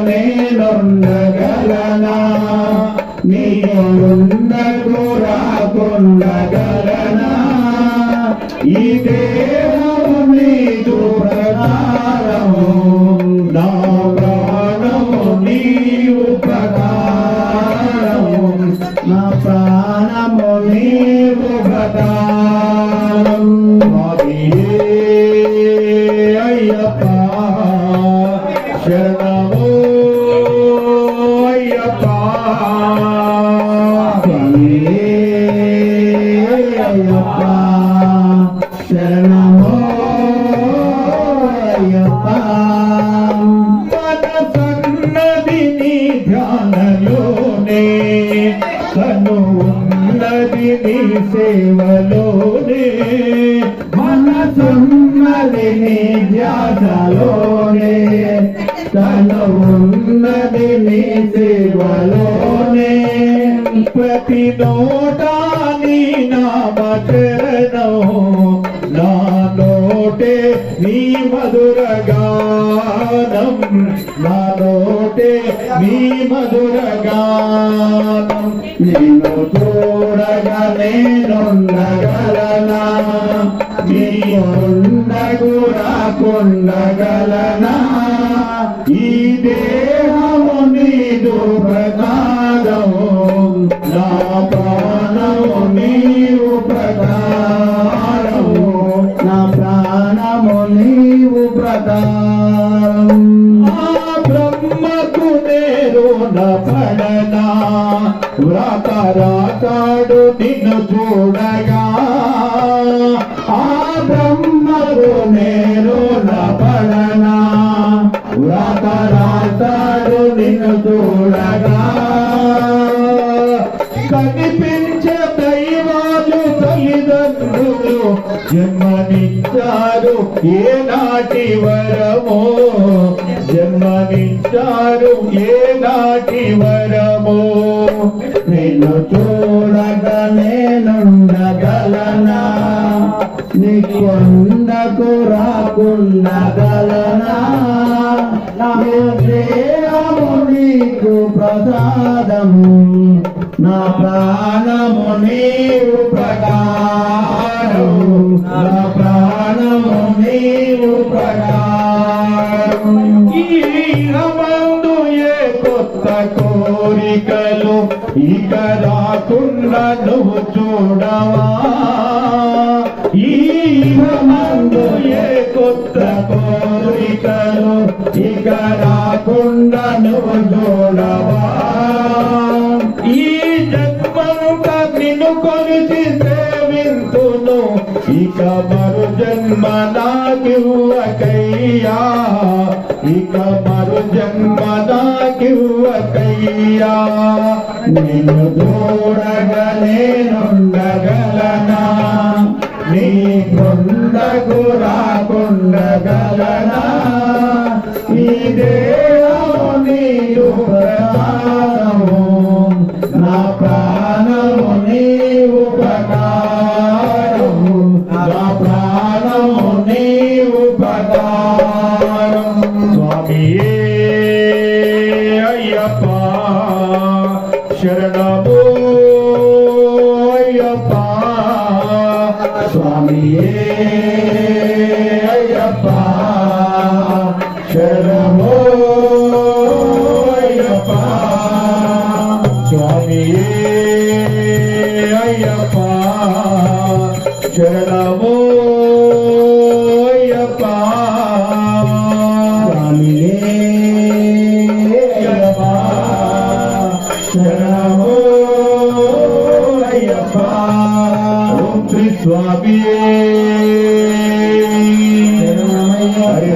నేనుండగలనా నీవుండకు రాకుండగలనా ఈ దేహము నీదు ప్రకారము నా ప్రాణము నీవు ప్రకారము నా ప్రాణము నీవు ప్రకారం అయ్యప్ప శరణము అయ్యప్ప అయ్యప్ప శరణము అయ్యప్ప మనసన్నది నీ ధ్యానలోనే కను ఉన్నది నీ సేవలోనే మనసున్నది నీ ధ్యాసలోనే కను ఉన్నది నీ సేవలోనే ప్రతి నోటా నీ నామచరణం నా నోటే నీ మధుర గానం నా నోటే నీ మధుర గానం నిన్ను చూడగా నేనుండగలనా నీవుండకు రాకుండగలనా ఈ దేహము నీదు ప్రకారము నా ప్రాణము నీవు ప్రకారము నా ప్రాణము నీవు ప్రకారం బ్రహ్మకు నేరున పడనా వ్రత రాకాడు నిన్ను చూడగా ఆ బ్రహ్మకు నేరున పడనా వ్రత రాకాడు నిన్ను చూడగా కనిపించే దైవాలు తల్లిదండ్రులు జన్మనిచ్చారు ఏనాటి వరమో జన్మనిచ్చారు ఏనాటి వరమో నిన్ను చూడగా నేనుండగలనా నీ కొండకు రాకుండగలనా దేహము నీకు ప్రసాదము నా ప్రాణము నీవు ప్రకారము నా ప్రాణము నీవు ప్రకారం ఈరమందు ఏ కొత్త కోరికలు ఇక రాకుండా నువ్వు చూడవా ఈరమందు ఏ కొత్త కోరికలు ఇక రాకుండా నువ్వు చూడవా ఈ జన్మనుక నిన్ను కొలిచి సేవింతును ఇక మరు జన్మ నాకివ్వకయ్యా ఇక మరు జన్మ నాకివ్వకయ్యా నిన్ను చూడగా నేనుండగలనా నీ కొండకు రాకుండగలనా ఈ దేహము నీవు ప్రకారము నా ప్రాణము నీవు ప్రకారము నా ప్రాణము నీవు ప్రకారం స్వామియే అయ్యప్ప శరణము అయ్యప్ప స్వామియే అయ్యప్ప శరణము అయ్యప్ప స్వామియే అయ్యప్ప శరణము అయ్యప్ప స్వామియే అయ్యప్ప శరణము అయ్యప్ప ఓం శ్రీ స్వామియే హరి